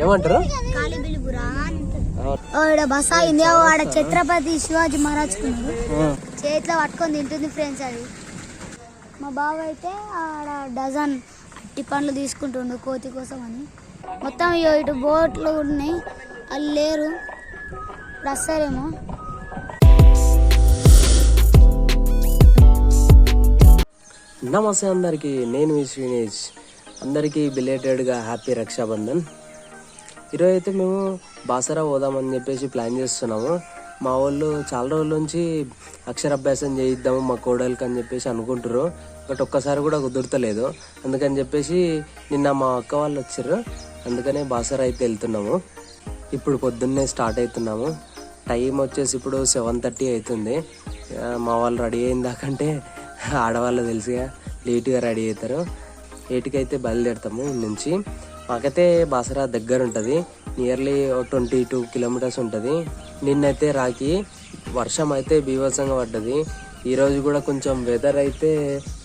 ఏమంటారు? బస్ అయింది. ఆడ ఛత్రపతి శివాజీ మహారాజ్ చేతిలో పట్టుకొని తింటుంది ఫ్రెండ్స్. అది మా బావ అయితే ఆడ డజన్ అట్టి పండ్లు తీసుకుంటుండు కోతి కోసం అని. మొత్తం ఇటు బోట్లు ఉన్నాయి, వాళ్ళు లేరు, వస్తారేమో. నమస్తే అందరికి, నేను మీ శ్రీనేష్. అందరికీ బిలేటెడ్గా హ్యాపీ రక్షాబంధన్. ఈరోజు అయితే మేము బాసరా పోదామని చెప్పేసి ప్లాన్ చేస్తున్నాము. మా వాళ్ళు చాలా రోజుల నుంచి అక్షరాభ్యాసం చేయిద్దాము మా కోడలికి అని చెప్పేసి అనుకుంటారు, బట్ ఒక్కసారి కూడా కుదురుతలేదు. అందుకని చెప్పేసి నిన్న మా అక్క వాళ్ళు వచ్చారు, అందుకనే బాసరా అయితే వెళ్తున్నాము. ఇప్పుడు పొద్దున్నే స్టార్ట్ అవుతున్నాము. టైం వచ్చేసి ఇప్పుడు 7:30 అవుతుంది. మా వాళ్ళు రెడీ అయిందాకంటే ఆడవాళ్ళు తెలిసిగా లేట్గా రెడీ అవుతారు. 8కి అయితే బయలుదేరుతాము నుంచి. మాకైతే బాసరా దగ్గర ఉంటుంది, నియర్లీ 22 కిలోమీటర్స్ ఉంటుంది. నిన్నైతే రాకి వర్షం అయితే బీభత్సంగా పడ్డది. ఈరోజు కూడా కొంచెం వెదర్ అయితే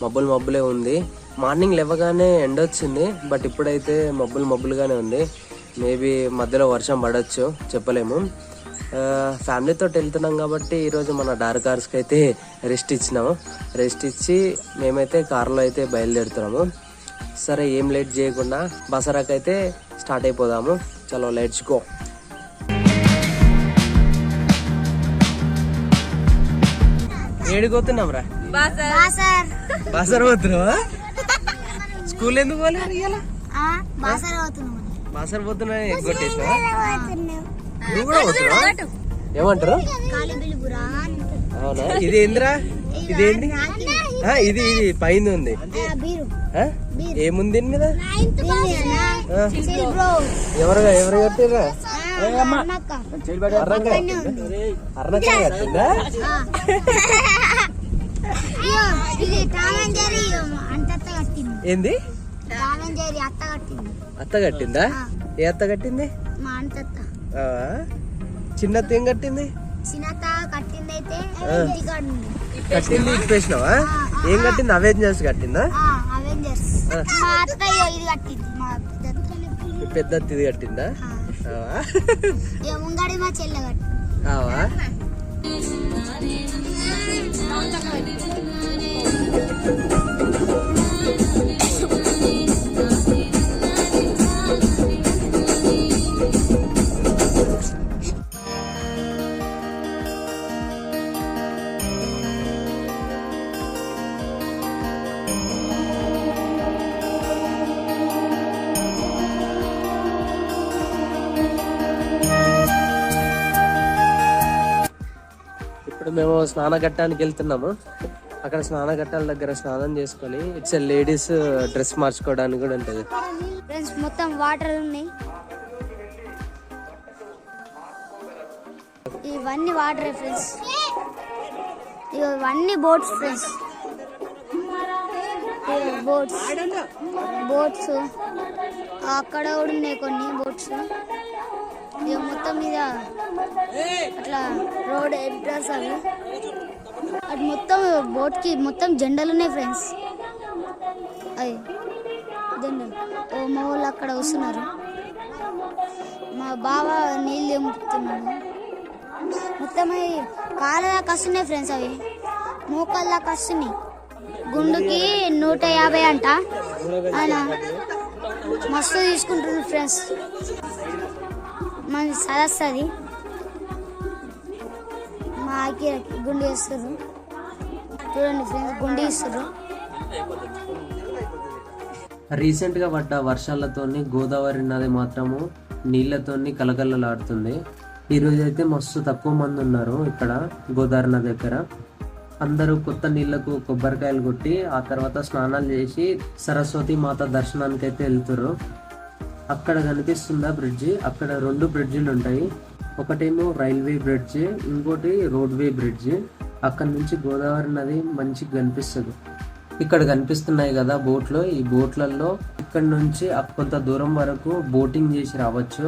మబ్బులే ఉంది. మార్నింగ్ లేవగానే ఎండ వచ్చింది, బట్ ఇప్పుడైతే మబ్బులుగానే ఉంది. మేబీ మధ్యలో వర్షం పడవచ్చు, చెప్పలేము. ఫ్యామిలీతో వెళ్తున్నాం కాబట్టి ఈరోజు మన డార్ కార్స్కి అయితే రెస్ట్ ఇచ్చినాము. రెస్ట్ ఇచ్చి మేమైతే కారులో అయితే బయలుదేరుతున్నాము. సరే, ఏం లేట్ చేయకుండా బసరాకి అయితే స్టార్ట్ అయిపోదాము. చలో, లెట్స్ గో. ఏడిపోతున్నాం రా? బాసర పోతున్నావా? స్కూల్ ఎందుకు పోలేదు? బాసర పోతున్నా ఎగ్గొట్టేసినా? నువ్వు కూడా పోతున్నావా? ఏమంటారు? అవునా? ఇది ఏందిరా? ఇదేంటి? ఇది పైన ఉంది. ఏముంది మీద? ఎవరు కట్టిరా? అర్ణకాయ కట్టిందా? ఏంది? అత్త కట్టిందా? ఏ అత్త కట్టింది? చిన్నత్త ఏం కట్టింది? కట్టింది ఇప్పేసినావా? ఏం కట్టింది? అవెంజర్స్ కట్టిందా? పెద్ద ఇది కట్టిందా? అవా? మేము స్నానఘట్టానికి వెళ్తున్నాము. అక్కడ స్నానఘట్టాల దగ్గర స్నానం చేసుకొని ఇట్స్ లేడీస్ డ్రెస్ మార్చుకోవడానికి కూడా ఉంటది. మొత్తం వాటర్ ఉన్నాయి, ఇవన్నీ వాటర్ ఫ్రెండ్స్. ఇవన్నీ బోట్స్ ఫ్రెండ్స్. బోట్స్ అక్కడ కూడా ఉన్నాయి కొన్ని బోట్స్. మొత్తం మీద అట్లా రోడ్ ఎంట్రన్స్ అవి అటు మొత్తం బోట్ కి మొత్తం జెండాలు ఉన్నాయి ఫ్రెండ్స్. అవి జెండాలు. మా వాళ్ళు అక్కడ వస్తున్నారు. మా బావ నీళ్ళు తెంపుతున్నాడు. మొత్తం అవి కాళ్ళ దాకా వస్తున్నాయి ఫ్రెండ్స్. అవి మోకాళ్ళ దాకా వస్తున్నాయి. గుండుకి 150 అంట. ఆయన మస్తు తీసుకుంటున్నారు ఫ్రెండ్స్. మన సరస్సది మా ఆకి గుండి వేస్తారు. చూడండి ఫ్రెండ్స్, గుండి ఇస్తారు. రీసెంట్ గా పడ్డ వర్షాలతోని గోదావరి నది మాత్రము నీళ్లతోని కలకలలాడుతుంది. ఈ రోజు అయితే మస్తు తక్కువ మంది ఉన్నారు ఇక్కడ గోదావరి నది దగ్గర. అందరూ కొత్త నీళ్లకు కొబ్బరికాయలు కొట్టి ఆ తర్వాత స్నానాలు చేసి సరస్వతి మాత దర్శనానికి అయితే వెళ్తారు. అక్కడ కనిపిస్తుందా బ్రిడ్జి? అక్కడ 2 బ్రిడ్జిలు ఉంటాయి. ఒకటేమో రైల్వే బ్రిడ్జ్, ఇంకోటి రోడ్వే బ్రిడ్జ్. అక్కడ నుంచి గోదావరి నది మంచిగా కనిపిస్తుంది. ఇక్కడ కనిపిస్తున్నాయి కదా బోట్లు. ఈ బోట్లలో ఇక్కడ నుంచి కొంత దూరం వరకు బోటింగ్ చేసి రావచ్చు.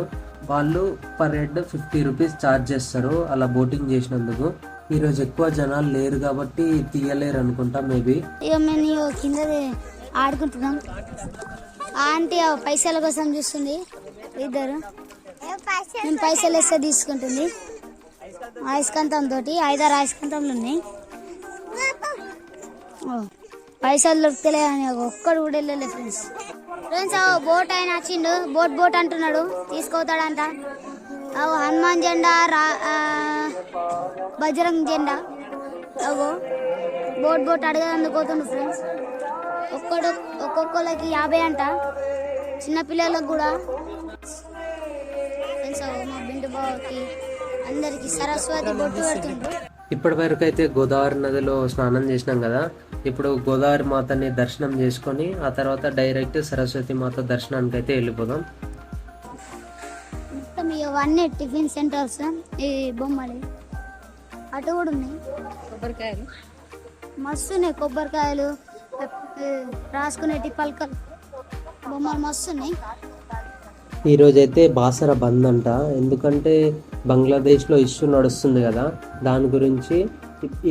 వాళ్ళు పర్ హెడ్ 50 రూపీస్ ఛార్జ్ చేస్తారు అలా బోటింగ్ చేసినందుకు. ఈరోజు ఎక్కువ జనాలు లేరు కాబట్టి తీయలేరు అనుకుంటా మేబీ. కింద ఆడుకుంటున్నాం. ఆంటీ పైసల కోసం చూస్తుంది ఇద్దరు. మేము పైసలు వేస్తే తీసుకుంటుంది. అయస్కాంతం తోటి 5-6 అయస్కాంతంలు ఉన్నాయి. పైసలు దొరుకుతలే అని ఒక్కడు కూడా వెళ్ళలే ఫ్రెండ్స్. బోట్ ఆయన వచ్చిండు. బోట్ అంటున్నాడు, తీసుకోతాడంట. హనుమాన్ జెండా, బజరంగ్ జెండా. అగో బోట్ అడగడానికి పోతుండు ఫ్రెండ్స్. ఒక్కొక్కరికి 50 అంట, చిన్నపిల్లలకు కూడా. ఫ్రెండ్స్ మా బిండు బావకి అందరికి సరస్వతి బొట్టు పెడుతుండ్రు. ఇప్పటి వరకు అయితే గోదావరి నదిలో స్నానం చేసినాం కదా. ఇప్పుడు గోదావరి మాతని దర్శనం చేసుకొని ఆ తర్వాత డైరెక్ట్ సరస్వతి మాత దర్శనానికి అయితే వెళ్ళిపోదాం. మొత్తం ఇవన్నీ టిఫిన్ సెంటర్స్. ఈ బొమ్మలు అటు కూడా ఉన్నాయి. కొబ్బరికాయలు మస్తు ఉన్నాయి. కొబ్బరికాయలు, రాసుకునేటి పలకలు, బొమ్మలు మస్తు ఉన్నాయి. ఈరోజైతే బాసర బంద్ అంట. ఎందుకంటే బంగ్లాదేశ్లో ఇష్యూ నడుస్తుంది కదా, దాని గురించి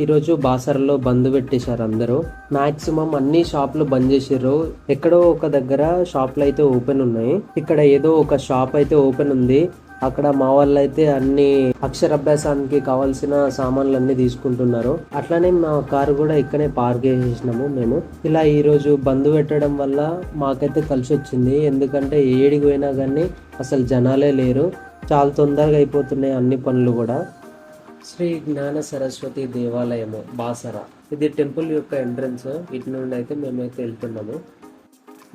ఈరోజు బాసరలో బంద్ పెట్టేశారు అందరూ. మాక్సిమం అన్ని షాపులు బంద్ చేసారు. ఎక్కడో ఒక దగ్గర షాపులు అయితే ఓపెన్ ఉన్నాయి. ఇక్కడ ఏదో ఒక షాప్ అయితే ఓపెన్ ఉంది. అక్కడ మా వాళ్ళు అయితే అన్ని అక్షరాభ్యాసానికి కావాల్సిన సామాన్లు అన్ని తీసుకుంటున్నారు. అట్లానే మా కారు కూడా ఇక్కడే పార్క్ చేసేసినాము మేము. ఇలా ఈ రోజు బంద్ పెట్టడం వల్ల మాకైతే కలిసి వచ్చింది. ఎందుకంటే ఏడికి పోయినా కానీ అసలు జనాలే లేరు. చాలా తొందరగా అయిపోతున్నాయి అన్ని పనులు కూడా. శ్రీ జ్ఞాన సరస్వతి దేవాలయము బాసర, ఇది టెంపుల్ యొక్క ఎంట్రన్స్. ఇటు నుండి అయితే మేమైతే వెళ్తున్నాము.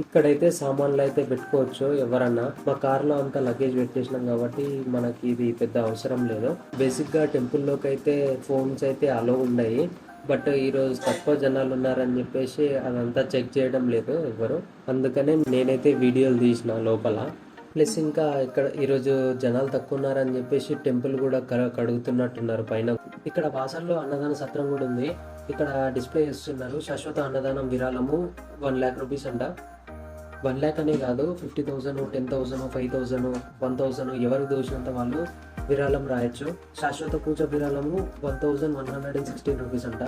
ఇక్కడైతే సామాన్లు అయితే పెట్టుకోవచ్చు ఎవరన్నా. మా కార్లో అంతా లగేజ్ పెట్టేసినాం కాబట్టి మనకి ఇది పెద్ద అవసరం లేదు. బేసిక్గా టెంపుల్లోకి అయితే ఫోన్స్ అయితే అలో ఉన్నాయి. బట్ ఈరోజు తక్కువ జనాలు ఉన్నారని చెప్పేసి అదంతా చెక్ చేయడం లేదు ఎవరు. అందుకనే నేనైతే వీడియోలు తీసిన లోపల. ప్లస్ ఇంకా ఇక్కడ ఈరోజు జనాలు తక్కువ ఉన్నారని చెప్పేసి టెంపుల్ కూడా కడుగుతున్నట్టున్నారు పైన. ఇక్కడ బాసరలో అన్నదాన సత్రం కూడా ఉంది. ఇక్కడ డిస్ప్లే చేస్తున్నారు. శాశ్వత అన్నదానం విరాళము 1 lakh రూపీస్ అంట. 1 lakh అనే కాదు, 50,000, 10,000, 5,000, 1,000 ఎవరికి దోచినంత వాళ్ళు విరాళం రాయొచ్చు. శాశ్వత పూజ విరాళము 1,116 రూపీస్ అంట.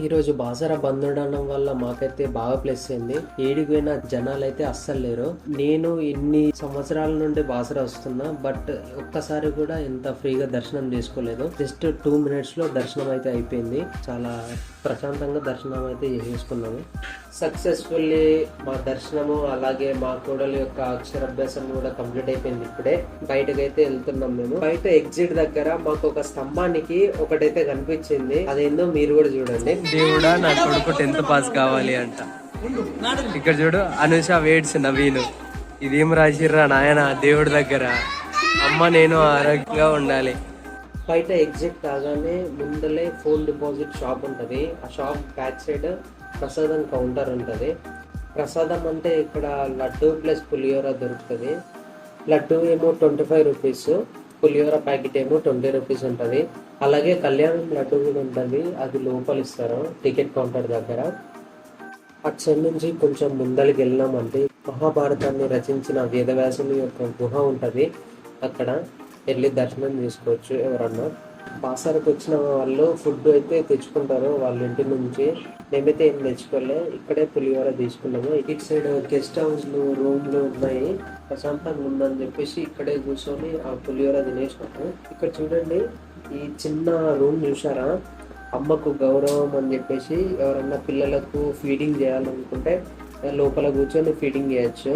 ఈరోజు బాసర బంద్ ఉండడం వల్ల మాకైతే బాగా ప్లస్ అయింది. ఏడిపోయిన జనాలు అయితే అస్సలు లేరు. నేను ఇన్ని సంవత్సరాల నుండి బాసర వస్తున్నా, బట్ ఒక్కసారి కూడా ఇంత ఫ్రీగా దర్శనం చేసుకోలేదు. జస్ట్ 2 minutes లో దర్శనం అయితే అయిపోయింది. చాలా ప్రశాంతంగా దర్శనం అయితే చేసుకున్నాము. సక్సెస్ఫుల్లీ మా దర్శనము అలాగే మా కోడలి యొక్క అక్షరాభ్యాసం కూడా కంప్లీట్ అయిపోయింది. ఇప్పుడే బయటకైతే వెళ్తున్నాం మేము. బయట ఎగ్జిట్ దగ్గర మాకు ఒక స్తంభానికి ఒకటైతే కనిపించింది. అదేందో మీరు కూడా చూడండి. దేవుడా నా కొడుకు 10th పాస్ కావాలి అంట. ఇక్కడ చూడు, అనుష వేడ్స్ నవీను. ఇదేం రాసిర్రా నాయన దేవుడి దగ్గర. అమ్మ నేను ఆరోగ్యంగా ఉండాలి. బయట ఎగ్జిట్ కాగానే ముందలే ఫోన్ డిపాజిట్ షాప్ ఉంటుంది. ఆ షాప్ బ్యాక్ సైడ్ ప్రసాదం కౌంటర్ ఉంటుంది. ప్రసాదం అంటే ఇక్కడ లడ్డు ప్లస్ పులిహోర దొరుకుతుంది. లడ్డు ఏమో 25 రూపీస్, పులిహోర ప్యాకెట్ ఏమో 20 రూపీస్ ఉంటుంది. అలాగే కళ్యాణం లడ్డు కూడా ఉంటుంది, అది లోపల ఇస్తారు టికెట్ కౌంటర్ దగ్గర. అటు సైడ్ నుంచి కొంచెం ముందరికి వెళ్ళినామంటే మహాభారతాన్ని రచించిన వేదవ్యాసుని యొక్క గుహ ఉంటుంది. అక్కడ వెళ్ళి దర్శనం చేసుకోవచ్చు ఎవరన్నా. బాసరకు వచ్చిన వాళ్ళు ఫుడ్ అయితే తెచ్చుకుంటారు వాళ్ళ ఇంటి నుంచి. మేమైతే ఏం తెచ్చుకోలే, ఇక్కడే పులిహోర తీసుకున్నాము. ఇటు సైడ్ గెస్ట్ హౌస్లు, రూమ్లు ఉన్నాయి. ప్రశాంతంగా ఉందని చెప్పేసి ఇక్కడే కూర్చొని ఆ పులిహోర తినేసినాము. ఇక్కడ చూడండి, ఈ చిన్న రూమ్ చూసారా, అమ్మకు గౌరవం అని చెప్పేసి ఎవరన్నా పిల్లలకు ఫీడింగ్ చేయాలనుకుంటే లోపల కూర్చొని ఫీడింగ్ చేయొచ్చు.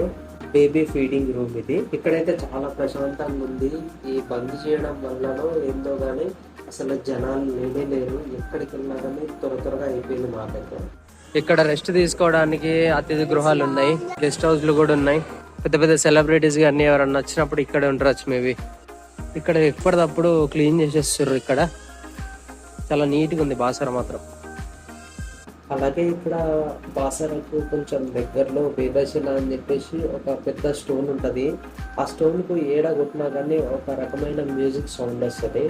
బేబీ ఫీడింగ్ రూమ్ ఇది. ఇక్కడైతే చాలా ప్రశాంతంగా ఉంది. ఈ బంద్ చేయడం వల్లనో ఏందో కానీ అసలు జనాలు లేనే లేరు. ఎక్కడికి వెళ్ళినా కానీ త్వరగా అయిపోయింది మాకైతే. ఇక్కడ రెస్ట్ తీసుకోవడానికి అతిథి గృహాలు ఉన్నాయి, గెస్ట్ హౌస్లు కూడా ఉన్నాయి. పెద్ద పెద్ద సెలబ్రిటీస్ అన్ని ఎవరన్నా వచ్చినప్పుడు ఇక్కడే ఉండొచ్చు మేబీ. ఇక్కడ ఎప్పటికప్పుడు క్లీన్ చేసేస్తారు. ఇక్కడ చాలా నీట్గా ఉంది బాసర మాత్రం. అలాగే ఇక్కడ బాసరకు కొంచెం దగ్గరలో వేదశిల అని చెప్పేసి ఒక పెద్ద స్టోన్ ఉంటుంది. ఆ స్టోన్కు ఏడ కొట్టినా కానీ ఒక రకమైన మ్యూజిక్ సౌండ్ వస్తుంది.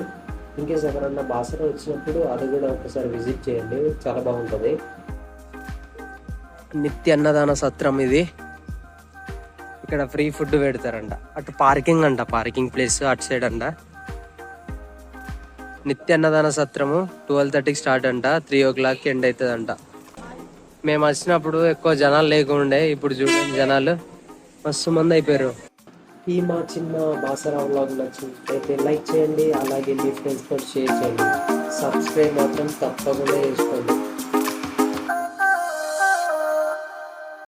ఇంకేస్ ఎవరన్నా బాసర వచ్చినప్పుడు అది కూడా ఒకసారి విజిట్ చేయండి, చాలా బాగుంటుంది. నిత్య అన్నదాన సత్రం ఇది. ఇక్కడ ఫ్రీ ఫుడ్ పెడతారంట. అటు పార్కింగ్ అంట, పార్కింగ్ ప్లేస్ అటు సైడ్ అంట. నిత్య అన్నదాన సత్రము 12:30కి స్టార్ట్ అంట, 3 o'clock ఎండ్ అవుతుంది అంట. మేము వచ్చినప్పుడు ఎక్కువ జనాలు లేకుండే, ఇప్పుడు చూడండి జనాలు మస్తు మంది అయిపోయారు. ఈ మా చిన్న బాసరా వ్లాగ్ నచ్చినట్లయితే లైక్ చేయండి, అలాగే మీ ఫ్రెండ్స్ కూడా షేర్ చేయండి. సబ్స్క్రైబ్ మాత్రం తప్పకుండా చేసుకోండి.